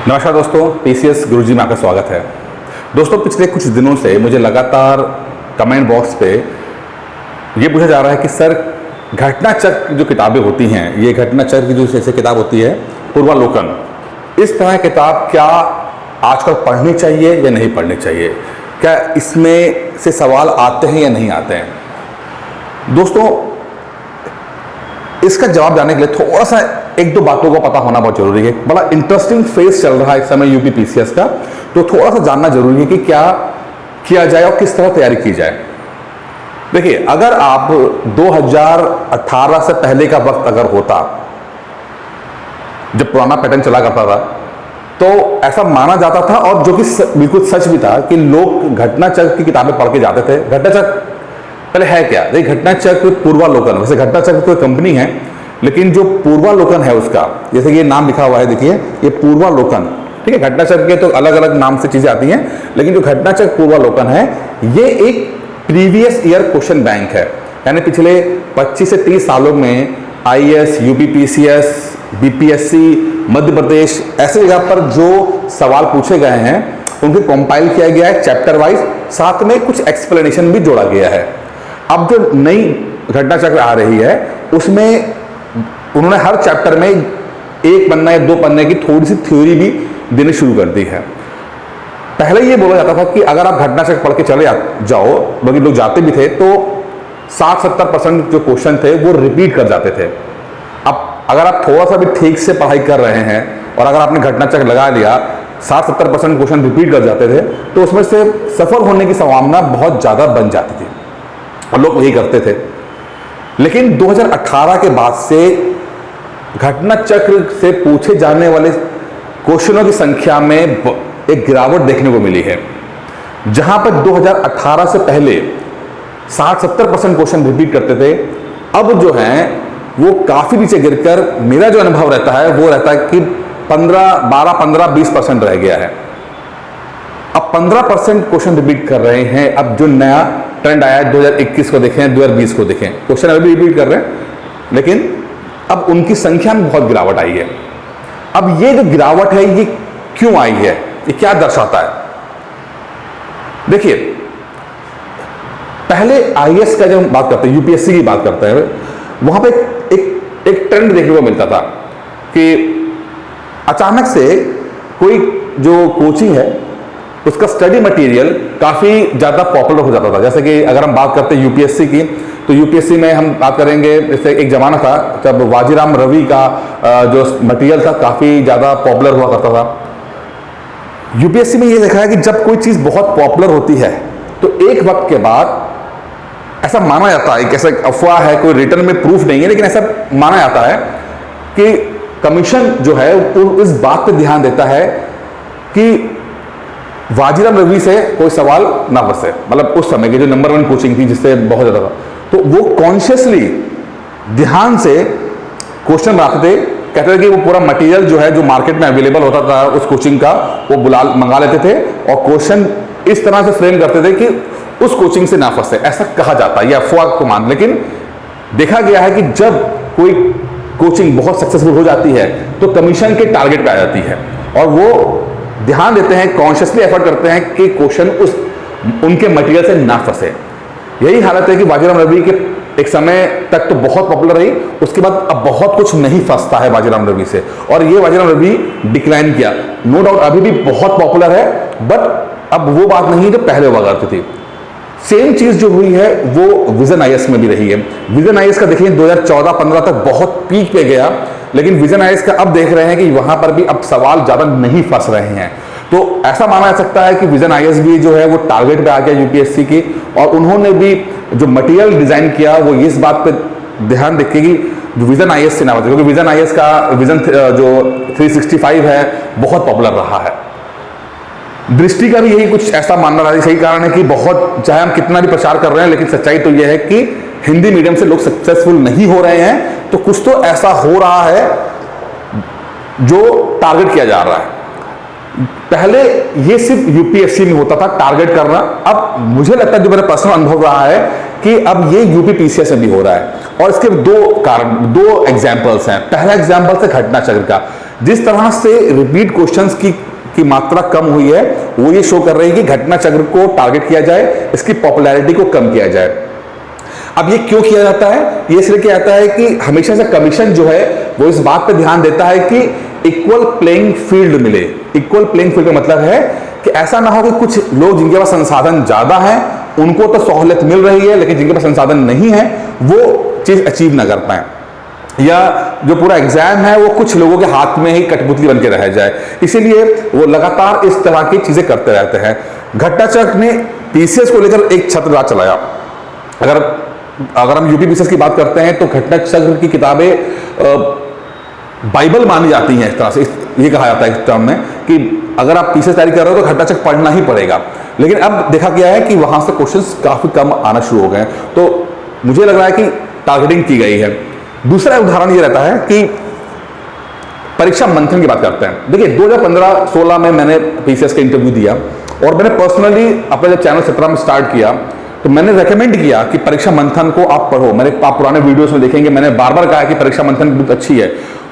नमस्कार दोस्तों, पीसीएस गुरुजी में आपका स्वागत है। दोस्तों, पिछले कुछ दिनों से मुझे लगातार कमेंट बॉक्स पे ये पूछा जा रहा है कि सर, घटना चक्र जो किताबें होती हैं, ये घटना चक्र की जो जैसे किताब होती है पूर्वालोकन, इस तरह की किताब क्या आजकल पढ़नी चाहिए या नहीं पढ़नी चाहिए? क्या इसमें से सवाल आते हैं या नहीं आते हैं? दोस्तों, इसका जवाब जानने के लिए थोड़ा सा एक दो बातों का पता होना बहुत जरूरी है। बड़ा इंटरेस्टिंग फेज चल रहा है इस समय यूपी पीसीएस का, तो थोड़ा सा जानना जरूरी है कि क्या किया जाए और किस तरह तैयारी की जाए। देखिए, अगर आप 2018 से पहले का वक्त अगर होता, जब पुराना पैटर्न चला करता था, तो ऐसा माना जाता था, और जो कि बिल्कुल सच भी था, कि लोग घटना चक्र की किताबें पढ़ के जाते थे। घटना चक्र पहले है क्या? देखिए, घटना चक्र पूर्वालोकन, वैसे घटना चक्र कोई कंपनी है, लेकिन जो पूर्वालोकन है उसका, जैसे ये नाम लिखा हुआ है, देखिए ये पूर्वालोकन, ठीक है। घटना चक्र के तो अलग अलग नाम से चीजें आती हैं, लेकिन जो घटना चक्र पूर्वालोकन है, ये एक प्रीवियस ईयर क्वेश्चन बैंक है। यानी पिछले 25 से 30 सालों में IAS, UP PCS, BPSC, Madhya Pradesh, ऐसे जगह पर जो सवाल पूछे गए हैं उनको कंपाइल किया गया है चैप्टर वाइज, साथ में कुछ एक्सप्लेनेशन भी जोड़ा गया है। अब जो नई घटना चक्र आ रही है, उसमें उन्होंने हर चैप्टर में एक पन्ना या दो पन्ने की थोड़ी सी थ्योरी भी देनी शुरू कर दी है। पहले ये बोला जाता था कि अगर आप घटना चक्र पढ़ के चले जाओ, बल्कि लोग जाते भी थे, तो 60-70% जो क्वेश्चन थे वो रिपीट कर जाते थे। अब अगर आप थोड़ा सा भी ठीक से पढ़ाई कर रहे हैं और अगर आपने घटना चक्र लगा लिया, 60-70% क्वेश्चन रिपीट कर जाते थे, तो उसमें से सफल होने की संभावना बहुत ज़्यादा बन जाती थी और लोग वही करते थे। लेकिन 2018 के बाद से घटना चक्र से पूछे जाने वाले क्वेश्चनों की संख्या में एक गिरावट देखने को मिली है। जहां पर 2018 से पहले 60-70% क्वेश्चन रिपीट करते थे, अब जो हैं वो काफी नीचे गिरकर, मेरा जो अनुभव रहता है वो रहता है कि 15-20% रह गया है। अब 15% क्वेश्चन रिपीट कर रहे हैं। अब जो नया ट्रेंड आया है, 2021 को देखें, 2020 को देखें, क्वेश्चन अभी भी रिपीट कर रहे हैं, लेकिन अब उनकी संख्या में बहुत गिरावट आई है। अब ये जो गिरावट है, ये क्यों आई है, ये क्या दर्शाता है? देखिए, पहले आईएएस का जब हम बात करते हैं, यूपीएससी की बात करते हैं, वहां पे एक ट्रेंड देखने को मिलता था कि अचानक से कोई जो कोचिंग है उसका स्टडी मटेरियल काफी ज्यादा पॉपुलर हो जाता था। जैसे कि अगर हम बात करते हैं यूपीएससी की, तो यूपीएससी में हम बात करेंगे, जैसे एक जमाना था जब वाजीराम रवि का जो मटेरियल था काफी ज्यादा पॉपुलर हुआ करता था। यूपीएससी में ये देखा है कि जब कोई चीज बहुत पॉपुलर होती है, तो एक वक्त के बाद ऐसा माना जाता है, कैसे अफवाह है, कोई रिटर्न में प्रूफ नहीं है, लेकिन ऐसा माना जाता है कि कमीशन जो है वो इस बात पर ध्यान देता है कि वाजीराम रवि से कोई सवाल ना फंसे। मतलब उस समय की जो नंबर 1 कोचिंग थी, जिससे बहुत ज्यादा था, तो वो कॉन्शियसली ध्यान से क्वेश्चन बनाते थे। कहते थे कि वो पूरा मटेरियल जो है, जो मार्केट में अवेलेबल होता था उस कोचिंग का, वो मंगा लेते थे और क्वेश्चन इस तरह से फ्रेम करते थे कि उस कोचिंग से ना फंसे, ऐसा कहा जाता है, यह अफवाह को मान। लेकिन देखा गया है कि जब कोई कोचिंग बहुत सक्सेसफुल हो जाती है, तो कमीशन के टारगेट पे आ जाती है और वो ध्यान देते हैं, कॉन्शियसली एफर्ट करते हैं कि क्वेश्चन उनके मटेरियल से ना फंसे। यही हालत है कि वाजीराम रवि के एक समय तक तो बहुत पॉपुलर रही, उसके बाद अब बहुत कुछ नहीं फंसता है वाजीराम रवि से, और ये वाजीराम रवि डिक्लाइन किया। नो डाउट अभी भी बहुत पॉपुलर है, बट अब वो बात नहीं है जो पहले हुआ करती थी। सेम चीज जो हुई है वो विजन आईएएस में भी रही है। विजन आईएएस का देखिए 2014-15 तक बहुत पीक पे गया, लेकिन विजन आईएएस का अब देख रहे हैं कि वहां पर भी अब सवाल ज्यादा नहीं फंस रहे हैं। तो ऐसा माना जा सकता है कि विजन आईएएस भी जो है वो टारगेट पे आ गया यूपीएससी की, और उन्होंने भी जो मटेरियल डिजाइन किया वो इस बात पे ध्यान रखेगी विजन आईएएस से ना बचे, क्योंकि विजन आईएएस का विजन जो 365 है बहुत पॉपुलर रहा है। दृष्टि का भी यही कुछ ऐसा मानना रहा, सही कारण है कि बहुत, चाहे हम कितना भी प्रचार कर रहे हैं, लेकिन सच्चाई तो यह है कि हिंदी मीडियम से लोग सक्सेसफुल नहीं हो रहे हैं, तो कुछ तो ऐसा हो रहा है जो टारगेट किया जा रहा है। पहले ये सिर्फ यूपीएससी में होता था टारगेट करना, अब मुझे लगता है, जो मेरा पर्सनल अनुभव रहा है, कि अब ये यूपी पीसीएस में भी हो रहा है। और इसके दो एग्जाम्पल्स हैं। पहला एग्जाम्पल है घटना चक्र का। जिस तरह से रिपीट क्वेश्चंस की मात्रा कम हुई है, वो ये शो कर रही है कि घटना चक्र को टारगेट किया जाए, इसकी पॉपुलैरिटी को कम किया जाए। अब ये क्यों किया जाता है? ये इसलिए किया जाता है कि हमेशा से कमीशन जो है वो इस बात पे ध्यान देता है कि इक्वल प्लेइंग फील्ड मिले। इक्वल प्लेइंग फील्ड का मतलब है कि ऐसा ना हो कि कुछ लोग जिनके पास संसाधन ज्यादा है उनको तो सहूलियत मिल रही है, लेकिन जिनके पास संसाधन नहीं है वो चीज अचीव ना कर पाए, या जो पूरा एग्जाम है वो कुछ लोगों के हाथ में ही कठपुतली बन के रह जाए। इसीलिए वो लगातार इस तरह की चीजें करते रहते हैं। घटना चक्र ने पीसीएस को लेकर एक छत्रराज चलाया। अगर हम यूपी पीसीएस की बात करते हैं तो घटना चक्र की किताबें बाइबल मानी जाती हैं। इस तरह से ये कहा जाता है इस टर्म में कि अगर आप पीसीएस तैयारी कर रहे हो तो घटना चक्र पढ़ना ही पड़ेगा। लेकिन अब देखा गया है कि वहां से क्वेश्चंस काफी कम आना शुरू हो गए, तो मुझे लग रहा है कि टारगेटिंग की गई है। दूसरा उदाहरण ये रहता है कि परीक्षा मंथन की बात करते हैं। देखिए 2015-16 में मैंने पीसीएस का इंटरव्यू दिया और मैंने पर्सनली अपने जब चैनल 17 में स्टार्ट किया तो मैंने रेकमेंड किया कि परीक्षा मंथन को आप पढ़ो। आप पुराने वीडियोस में देखेंगे मैंने बार बार कहा कि परीक्षा मंथन बहुत अच्छी है,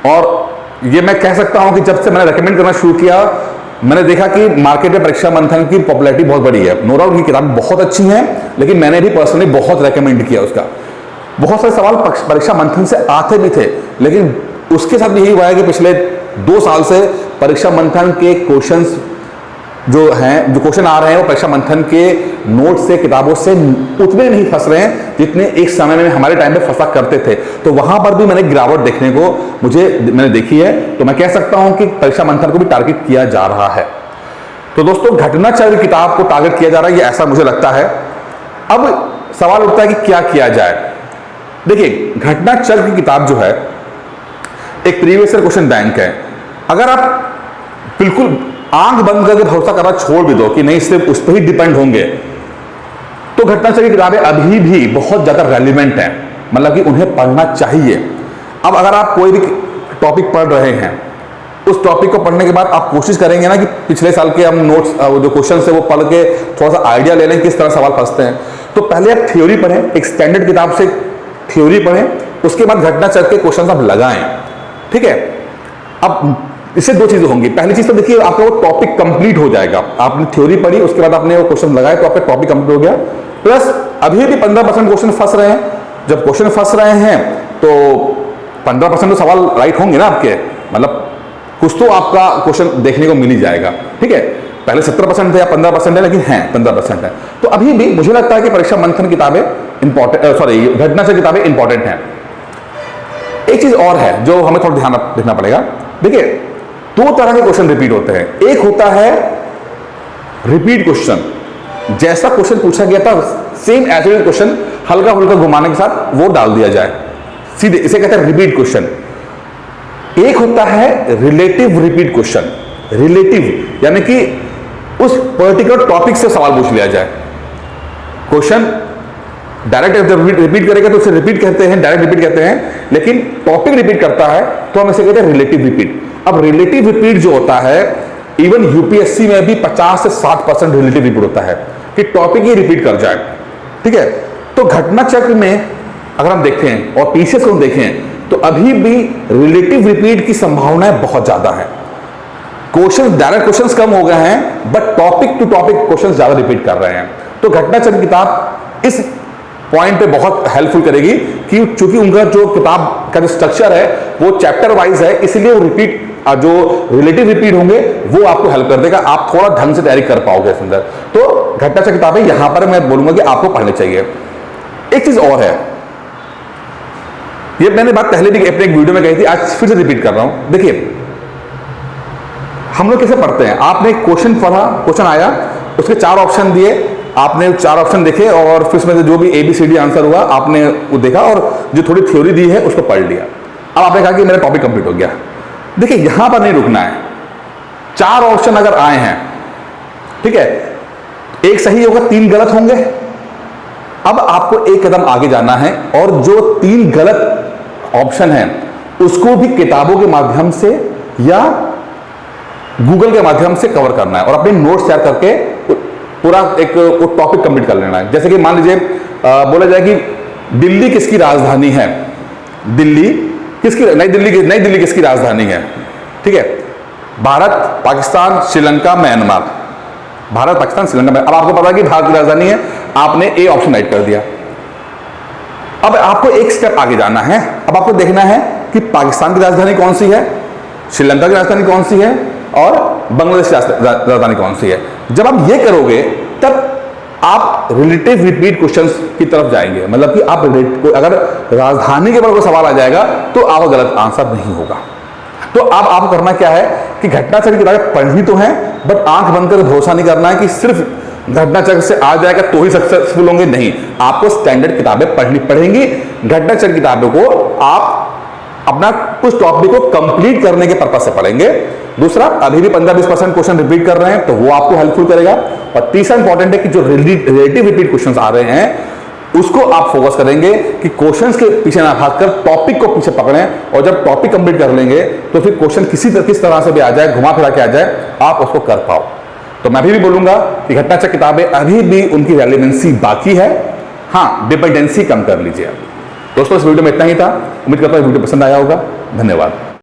और ये मैं कह सकता हूं कि जब से मैंने रेकमेंड करना शुरू किया मैंने देखा कि मार्केट में परीक्षा मंथन की पॉपुलैरिटी बहुत बड़ी है। नो डाउट की किताबें बहुत अच्छी हैं, लेकिन मैंने भी पर्सनली बहुत रेकमेंड किया उसका। बहुत सारे सवाल परीक्षा मंथन से आते भी थे, लेकिन उसके साथ यही हुआ है कि पिछले 2 साल से परीक्षा मंथन के क्वेश्चंस जो क्वेश्चन आ रहे हैं वो परीक्षा मंथन के नोट से, किताबों से उतने नहीं फंस रहे हैं जितने एक समय में हमारे टाइम में फंसा करते थे। तो वहां पर भी मैंने गिरावट देखने को मैंने देखी है। तो मैं कह सकता हूं कि परीक्षा मंथन को भी टारगेट किया जा रहा है। तो दोस्तों घटना चक्र किताब को टारगेट किया जा रहा है, ये ऐसा मुझे लगता है। अब सवाल उठता है कि क्या किया जाए। देखिए घटना चक्र की किताब जो है एक प्रीवियस ईयर क्वेश्चन बैंक है। अगर आप बिल्कुल आंख बंद करके भरोसा करना छोड़ भी दो कि नहीं सिर्फ उस पर ही डिपेंड होंगे, तो घटना चक्र की किताबें अभी भी बहुत ज्यादा रेलिवेंट हैं, मतलब कि उन्हें पढ़ना चाहिए। अब अगर आप कोई भी टॉपिक पढ़ रहे हैं, उस टॉपिक को पढ़ने के बाद आप कोशिश करेंगे ना कि पिछले साल के हम नोट्स जो क्वेश्चन है वो पढ़ के थोड़ा सा आइडिया ले लें किस तरह सवाल फंसते हैं। तो पहले आप थ्योरी पढ़ें, एक स्टैंडर्ड किताब से थ्योरी पढ़ें, उसके बाद घटना चक्र के क्वेश्चन आप लगाएं, ठीक है। अब इससे 2 चीजें होंगी। पहली चीज तो देखिए आपका वो टॉपिक कंप्लीट हो जाएगा। आपने थ्योरी पढ़ी, उसके बाद आपने वो क्वेश्चन लगाए तो आपका टॉपिक कंप्लीट हो गया। प्लस अभी भी 15% क्वेश्चन फंस रहे हैं। जब क्वेश्चन फंस रहे हैं तो 15% तो सवाल राइट होंगे ना आपके, मतलब कुछ तो आपका क्वेश्चन देखने को मिल ही जाएगा, ठीक है। पहले 17% है या 15% है, लेकिन है 15% है। तो अभी भी मुझे लगता है कि परीक्षा मंथन किताबें घटना चक्र किताबें इंपॉर्टेंट हैं। एक चीज और है जो हमें थोड़ा ध्यान रखना पड़ेगा। देखिए 2 तरह के क्वेश्चन रिपीट होते हैं। एक होता है रिपीट क्वेश्चन, जैसा क्वेश्चन पूछा गया था सेम एज इट क्वेश्चन हल्का फुल्का घुमाने के साथ वो डाल दिया जाए सीधे, इसे कहते हैं रिपीट क्वेश्चन। एक होता है रिलेटिव रिपीट क्वेश्चन। रिलेटिव यानी कि उस पर्टिकुलर टॉपिक से सवाल पूछ लिया जाए। क्वेश्चन डायरेक्ट रिपीट करेगा तो उसे रिपीट कहते हैं, डायरेक्ट रिपीट कहते हैं, लेकिन टॉपिक रिपीट करता है तो हम इसे कहते हैं रिलेटिव रिपीट। अब रिलेटिव रिपीट जो होता है इवन यूपीएससी में भी 50 से 60% रिलेटिव रिपीट होता है कि टॉपिक ही रिपीट कर जाए, ठीक है। तो घटना चक्र में अगर हम देखें और पीसीएस को हम देखें तो अभी भी रिलेटिव रिपीट की संभावनाएं बहुत ज्यादा है। क्वेश्चन डायरेक्ट क्वेश्चंस कम हो गए हैं, but topic to topic questions ज्यादा रिपीट कर रहे हैं। तो घटना चक्र किताब इस पॉइंट पे बहुत हेल्पफुल करेगी कि चूंकि उनका जो किताब का जो स्ट्रक्चर है वो चैप्टर वाइज है, इसलिए वो रिपीट जो रिलेटिव रिपीट होंगे वो आपको हेल्प कर देगा। आप थोड़ा ढंग से तैयारी कर पाओगे इसके अंदर। तो घटना चक्र किताबें यहां पर मैं बोलूंगा कि आपको पढ़नी चाहिए। एक चीज और है, ये मैंने बात पहले भी अपने एक वीडियो में कही थी, आज फिर से रिपीट कर रहा हूं। देखिए हम लोग कैसे पढ़ते हैं, आपने क्वेश्चन पढ़ा, क्वेश्चन आया, उसके 4 ऑप्शन दिए, आपने 4 ऑप्शन देखे और फिर उसमें जो भी ABCD आंसर हुआ आपने वो देखा और जो थोड़ी थ्योरी दी है उसको पढ़ लिया। अब आपने कहा कि मेरा टॉपिक कंप्लीट हो गया। देखिए यहां पर नहीं रुकना है। 4 ऑप्शन अगर आए हैं, ठीक है, एक सही होगा, 3 गलत होंगे। अब आपको एक कदम आगे जाना है और जो 3 गलत ऑप्शन हैं उसको भी किताबों के माध्यम से या गूगल के माध्यम से कवर करना है और अपने नोट्स तैयार करके पूरा एक टॉपिक कंप्लीट कर लेना है। जैसे कि मान लीजिए बोला जाए कि दिल्ली किसकी राजधानी है, नई दिल्ली किसकी राजधानी है, ठीक है, भारत, पाकिस्तान, श्रीलंका, म्यांमार, भारत, पाकिस्तान, श्रीलंका में। अब आपको पता है कि भारत की राजधानी है, आपने ए ऑप्शन राइट कर दिया। अब आपको एक स्टेप आगे जाना है, अब आपको देखना है कि पाकिस्तान की राजधानी कौन सी है, श्रीलंका की राजधानी कौन सी है और बांग्लादेश की राजधानी कौन सी है। जब आप ये करोगे तब आप रिलेटिव रिपीट क्वेश्चंस की तरफ जाएंगे, मतलब कि आप अगर राजधानी के ऊपर कोई सवाल आ जाएगा तो आपका गलत आंसर नहीं होगा। तो अब आपको करना क्या है कि घटनाचक्र की किताबें पढ़नी तो हैं, बट आंख बंद कर भरोसा नहीं करना है कि सिर्फ घटनाचक्र से आ जाएगा तो ही सक्सेसफुल होंगे, नहीं, आपको स्टैंडर्ड किताबें पढ़नी पड़ेंगी। घटनाचक्र किताबों को आप अपना उस टॉपिक को कंप्लीट करने के पर्पज से पढ़ेंगे। दूसरा, अभी भी 15-20% क्वेश्चन रिपीट कर रहे हैं तो वो आपको हेल्पफुल करेगा। और तीसरा इंपॉर्टेंट है कि जो रिलेटिव रिपीट क्वेश्चंस आ रहे हैं उसको आप फोकस करेंगे कि क्वेश्चंस के पीछे ना भागकर टॉपिक को पीछे पकड़ें, और जब टॉपिक कंप्लीट कर लेंगे तो फिर क्वेश्चन किस तरह से भी आ जाए, घुमा फिरा के आ जाए, आप उसको कर पाओ। तो मैं भी बोलूंगा कि घटनाचक्र किताबें अभी भी उनकी रेलेवेंसी बाकी है, हाँ, डिपेंडेंसी कम कर लीजिए। दोस्तों, इस वीडियो में इतना ही था। उम्मीद करता हूं वीडियो पसंद आया होगा। धन्यवाद।